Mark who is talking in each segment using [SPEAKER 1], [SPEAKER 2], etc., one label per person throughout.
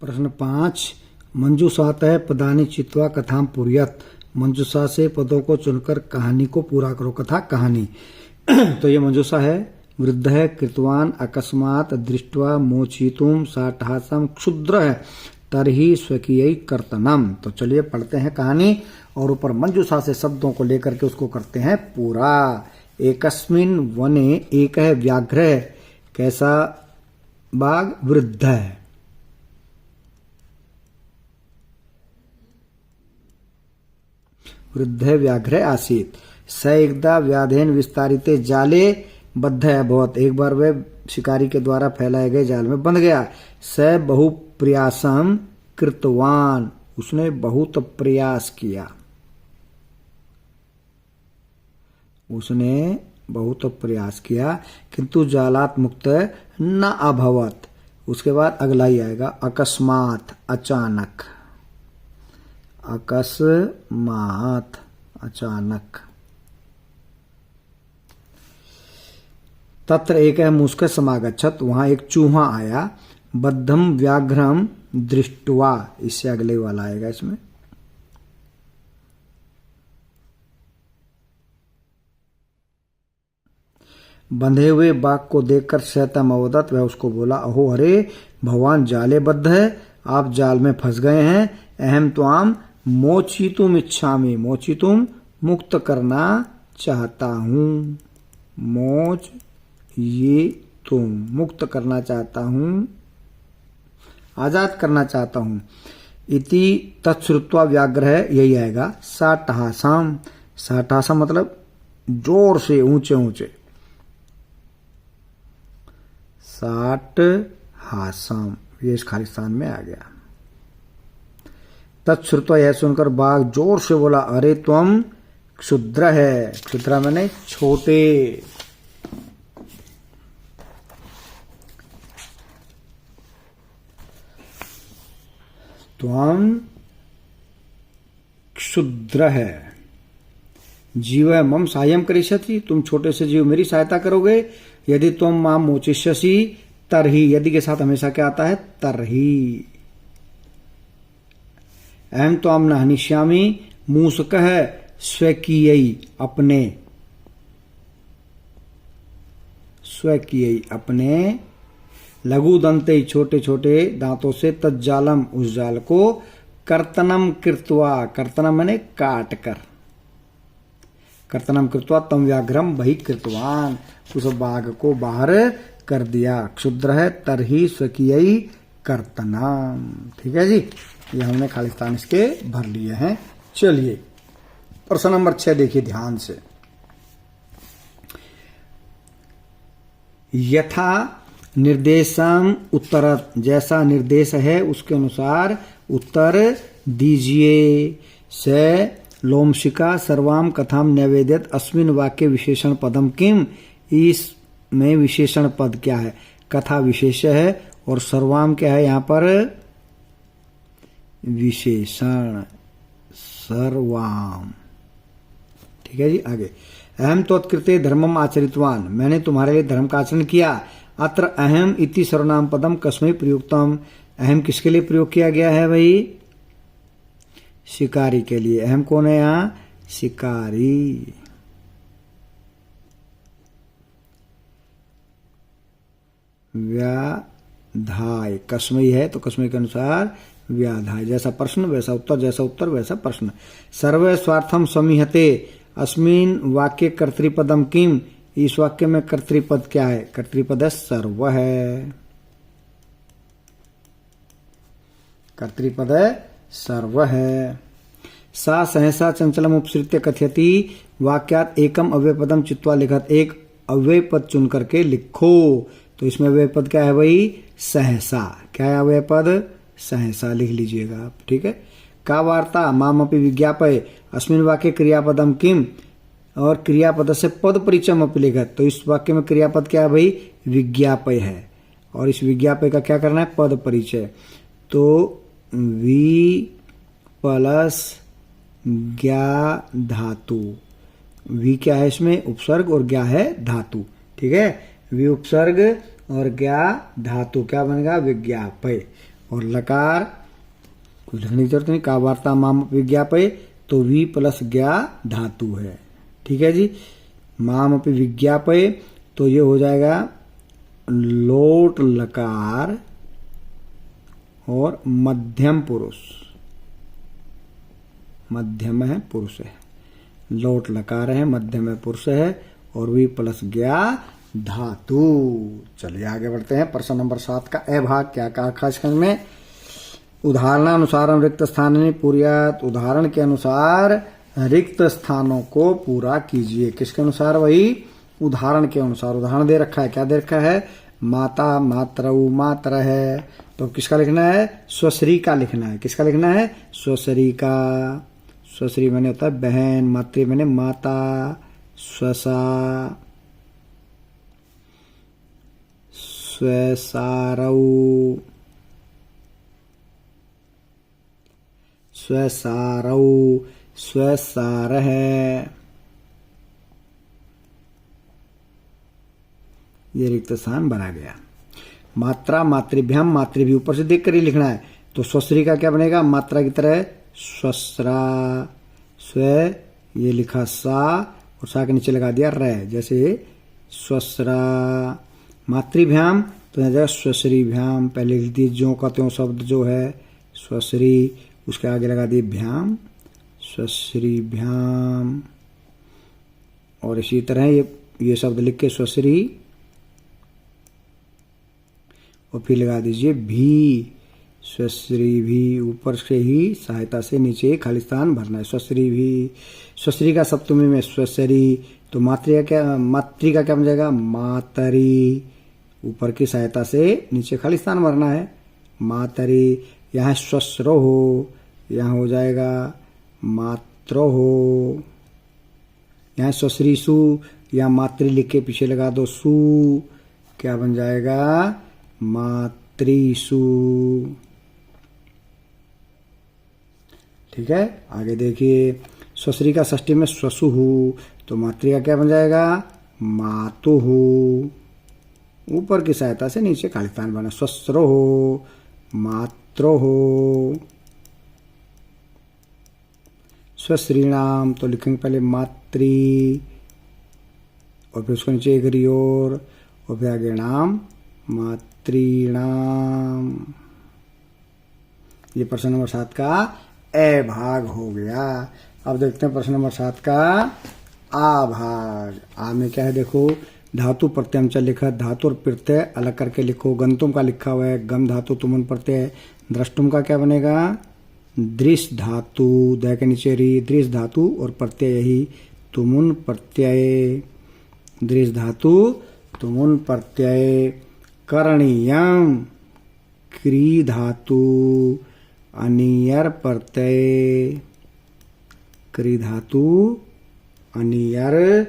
[SPEAKER 1] प्रश्न 5। मंजूषातः पदानि चित्वा कथाम पूर्यत। मंजूषा से पदों को चुनकर कहानी को पूरा करो। कथा कहानी तो ये मंजूषा है। वृद्ध है, कृतवान, अकस्मात, दृष्ट्वा, मोचितुम, साठहासम, क्षुद्र है, तरही स्वकीय कर्तनम। तो चलिए पढ़ते हैं कहानी और ऊपर मंजूषा से शब्दों को लेकर के उसको करते हैं पूरा। एकस्मिन वने एक है व्याघ्र। कैसा बाघ? वृद्ध है। वृद्ध व्याघ्र आसीत। स एकदा व्याधेन विस्तारिते जाले बद्ध अभवत्। एक बार वह शिकारी के द्वारा फैलाए गए जाल में बंध गया। स बहु प्रयासम कृतवान। उसने बहुत प्रयास किया। उसने बहुत प्रयास किया किंतु जालात मुक्त न अभवत्। उसके बाद अगला ही आएगा अकस्मात, अचानक। अकस्मात, अचानक। तत्र एक है मूषक समागच्छत। वहां एक चूहा आया। बद्धम व्याघ्रम दृष्ट्वा। इससे अगले वाला आएगा इसमें। बंधे हुए बाघ को देखकर शैतम अवदत। वह उसको बोला, अहो अरे भगवान, जाले बद्ध है, आप जाल में फंस गए हैं। अहम त्वाम मोचितुम इच्छामि। मोचितुम मुक्त करना चाहता हूं। मोच ये तुम मुक्त करना चाहता हूं, आजाद करना चाहता हूं। इति तत्श्रुत्वा व्याघ्र है, यही आएगा साठहासम। साठहासम मतलब जोर से, ऊंचे ऊंचे। साठ हासम, ये इस खालिस्तान में आ गया। तत्श्रुत्वा, यह सुनकर बाघ जोर से बोला, अरे तुम क्षुद्र है। क्षुद्र मैंने छोटे। तुम क्षुद्र है। जीव मम सायम करिष्यति। तुम छोटे से जीव मेरी सहायता करोगे। यदि तुम माम मोचिष्यसि तरही। यदि के साथ हमेशा क्या आता है? तरही। अहम तो आम न हनिष्यामी। मूषक है स्वकीय, अपने। स्वकीय, अपने। लघु दंते, छोटे छोटे दांतों से। तज्जालम, उस जाल को। कर्तनम कृत्वा। कर्तनम मैंने काट कर। कर्तनम कृत्वा तम व्याघ्रम बहि कृतवान। उस बाघ को बाहर कर दिया। क्षुद्र है तरही स्वकीय कर्तनम। ठीक है जी, ये हमने खालिस्तान इसके भर लिए हैं। चलिए प्रश्न नंबर 6 देखिए ध्यान से। यथा निर्देशम उत्तरत। जैसा निर्देश है उसके अनुसार उत्तर दीजिए। से लोमशिका सर्वाम कथाम नैवेद्यत। अस्मिन वाक्य विशेषण पदम किम। इसमें विशेषण पद क्या है? कथा विशेष है और सर्वाम क्या है यहां पर? विशेषण। सर्वाम। ठीक है जी, आगे। अहम तोत्कृते धर्मम आचरितवान। मैंने तुम्हारे लिए धर्म का आचरण किया। अत्र अहम इति सर्वनाम पदम कस्मै प्रयुक्तम। अहम किसके लिए प्रयोग किया गया है भाई? शिकारी के लिए। अहम कौन है यहां? शिकारी। व्याधाय, कस्मै है तो कस्मै के अनुसार व्याधाय। जैसा प्रश्न वैसा उत्तर, जैसा उत्तर वैसा प्रश्न। सर्व स्वार्थम समीहते। अस्मिन वाक्य कर्तृपदम किम। इस वाक्य में कर्तृपद क्या है? कर्तृपद सर्व है। कर्तृपद सर्व है। सा सहसा चंचलम उपसृत्य कथयति। वाक्यात एकम अव्यय पदम चित्वा लिखत। एक अव्यय पद चुन करके लिखो। तो इसमें अव्यय पद क्या है भाई? सहसा। क्या है अव्यय पद? सहसा लिख लीजिएगा आप। ठीक है। का वार्ता मामपि विज्ञापय। अस्मिन वाक्य क्रियापदम किम। और क्रियापद से पद परिचम अपि लिखत। तो इस वाक्य में क्रियापद क्या है भाई? विज्ञापय है। और इस विज्ञापय का क्या करना है? पद परिचय। तो वी प्लस ज्ञा धातु। वी क्या है इसमें? उपसर्ग और ज्ञा है धातु। ठीक है। वी उपसर्ग और ज्ञा धातु क्या बनेगा? विज्ञापय। और लकार कुछ लिखने की जरूरत नहीं। का वार्ता माम विज्ञापय तो वी प्लस ज्ञा धातु है। ठीक है जी। माम अपि विज्ञापय तो ये हो जाएगा लोट लकार और मध्यम पुरुष, मध्यम है पुरुष है, लोट लकार है, मध्यम है पुरुष है और वी प्लस ज्ञा धातु। चलिए आगे बढ़ते हैं। प्रश्न नंबर 7 का ए भाग क्या कहा खास खंड में, उदाहरणानुसार रिक्त स्थान पूर्यात, उदाहरण के अनुसार रिक्त स्थानों को पूरा कीजिए। किसके अनुसार, वही उदाहरण के अनुसार। उदाहरण दे रखा है, क्या दे रखा है, माता, मातरऊ, मातर है, तो किसका लिखना है, स्वश्री का लिखना है। किसका लिखना है, स्वश्री का। स्वश्री मैंने होता है बहन, मातृ मैंने माता, स्वसा, स्वसारऊ, स्वसारऊ, स्वसार है। ये रिक्त स्थान बना गया। मात्रा, मातृभ्याम, मातृभ्यू ऊपर से देख कर ही लिखना है। तो स्वश्री का क्या बनेगा, मात्रा की तरह स्वस्रा, स्व ये लिखा सा और सा के नीचे लगा दिया र, जैसे स्वस्रा। मातृभ्याम तो यहाँ जाएगा स्वश्रीभ्याम, पहले लिख दी जो का त्यों शब्द जो है स्वश्री, उसके आगे लगा दिए भ्याम, स्वश्रीभ्याम। और इसी तरह ये शब्द लिख के स्वश्री और फिर लगा दीजिए भी, स्वश्री भी, ऊपर से ही सहायता से नीचे खाली स्थान भरना है। स्वश्री भी, स्वश्री का सप्तमी में स्वश्री, तो मातृ का क्या बन जाएगा, मातरी, ऊपर की सहायता से नीचे खाली स्थान भरना है, मातरी। यहाँ स्वस्रो हो, यहाँ हो जाएगा मात्रो हो। यहाँ स्वश्री सु, यहाँ मातृ लिख के पीछे लगा दो सु, क्या बन जाएगा, मातृसु। ठीक है, आगे देखिए। स्वश्री का षष्ठी में स्वसुहु, तो मातृ का क्या बन जाएगा, मातुहु, ऊपर की सहायता से नीचे खाली स्थान बना। स्वस्रो हो, मात्रो हो। स्वश्रीणाम तो लिखेंगे पहले मातृ और फिर उसको नीचे एक और फिर आगे नाम मातृणाम। ये प्रश्न नंबर 7 का ए भाग हो गया। अब देखते हैं प्रश्न नंबर 7 का आ भाग। आ में क्या है देखो, धातु प्रत्यय लिखा है, धातु और प्रत्यय अलग करके लिखो। गंतुम का लिखा हुआ है गम धातु तुमुन प्रत्यय। द्रष्टुम का क्या बनेगा, दृश धातु, द के नीचे री, दृश धातु और प्रत्यय यही तुमुन प्रत्यय, दृश धातु तुमुन प्रत्यय। करणीयम क्री धातु अनियर प्रत्यय, क्री धातु अनियर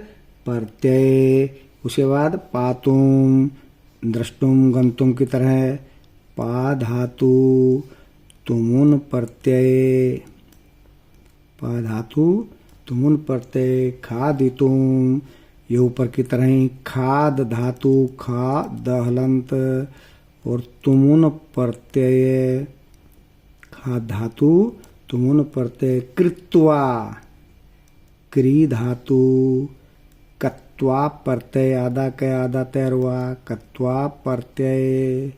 [SPEAKER 1] प्रत्यय। उसके बाद पातुम द्रष्टुम गंतुम की तरह, पा धातु तुमुन प्रत्यय, पा धातु तुमुन प्रत्यय। खादितुम ये ऊपर की तरह ही, खाद धातु खा दहलंत और तुमुन प्रत्यय, खाद धातु तुमुन प्रत्यय। कृत्वा क्री धातु कत्वा प्रत्यय, आधा क आधा तैरवा, कत्वा प्रत्यय।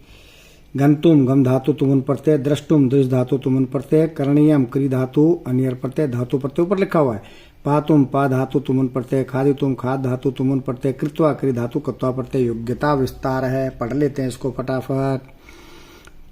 [SPEAKER 1] गंतुम गम धातु तुमुन प्रत्यय, द्रष्टुम दृश धातु तुमुन प्रत्यय। करणीयम क्री धातु अनियर प्रत्यय, धातु प्रत्यय ऊपर लिखा हुआ है। पातुम पा धातु तुमुन प्रत्यय, खादितुम खाद धातु तुमुन प्रत्यय। कृत्वा क्री धातु कत्वा प्रत्यय। योग्यता विस्तार है, पढ़ लेते हैं इसको फटाफट।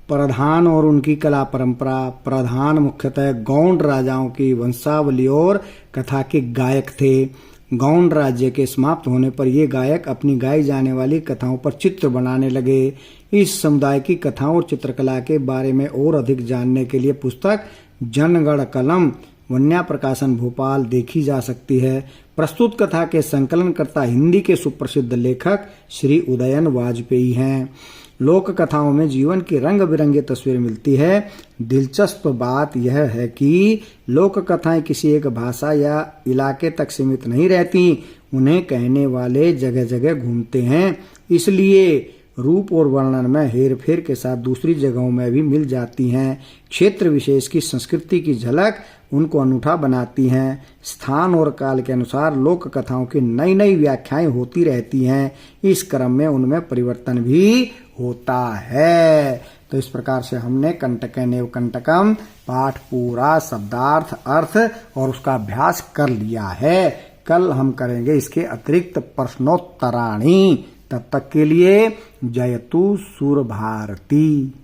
[SPEAKER 1] प्रधान और उनकी कला परंपरा। प्रधान मुख्यतः गौंड राजाओं की वंशावली और कथा के गायक थे। गौंड राज्य के समाप्त होने पर ये गायक अपनी गाई जाने वाली कथाओं पर चित्र बनाने लगे। इस समुदाय की कथाओं और चित्रकला के बारे में और अधिक जानने के लिए पुस्तक जनगण कलम वन्या प्रकाशन भोपाल देखी जा सकती है। प्रस्तुत कथा के संकलनकर्ता हिंदी के सुप्रसिद्ध लेखक श्री उदयन वाजपेयी हैं। लोक कथाओं में जीवन की रंग बिरंगी तस्वीर मिलती है। दिलचस्प बात यह है कि लोक कथाएं किसी एक भाषा या इलाके तक सीमित नहीं रहती, उन्हें कहने वाले जगह जगह घूमते हैं। इसलिए रूप और वर्णन में हेरफेर के साथ दूसरी जगहों में भी मिल जाती हैं। क्षेत्र विशेष की संस्कृति की झलक उनको अनूठा बनाती हैं। स्थान और काल के अनुसार लोक कथाओं की नई नई व्याख्याएं होती रहती हैं। इस क्रम में उनमें परिवर्तन भी होता है। तो इस प्रकार से हमने कंटकेनैव कंटकम पाठ पूरा शब्दार्थ अर्थ और उसका अभ्यास कर लिया है। कल हम करेंगे इसके अतिरिक्त प्रश्नोत्तराणी। तब तक के लिए जयतु सुरभारती।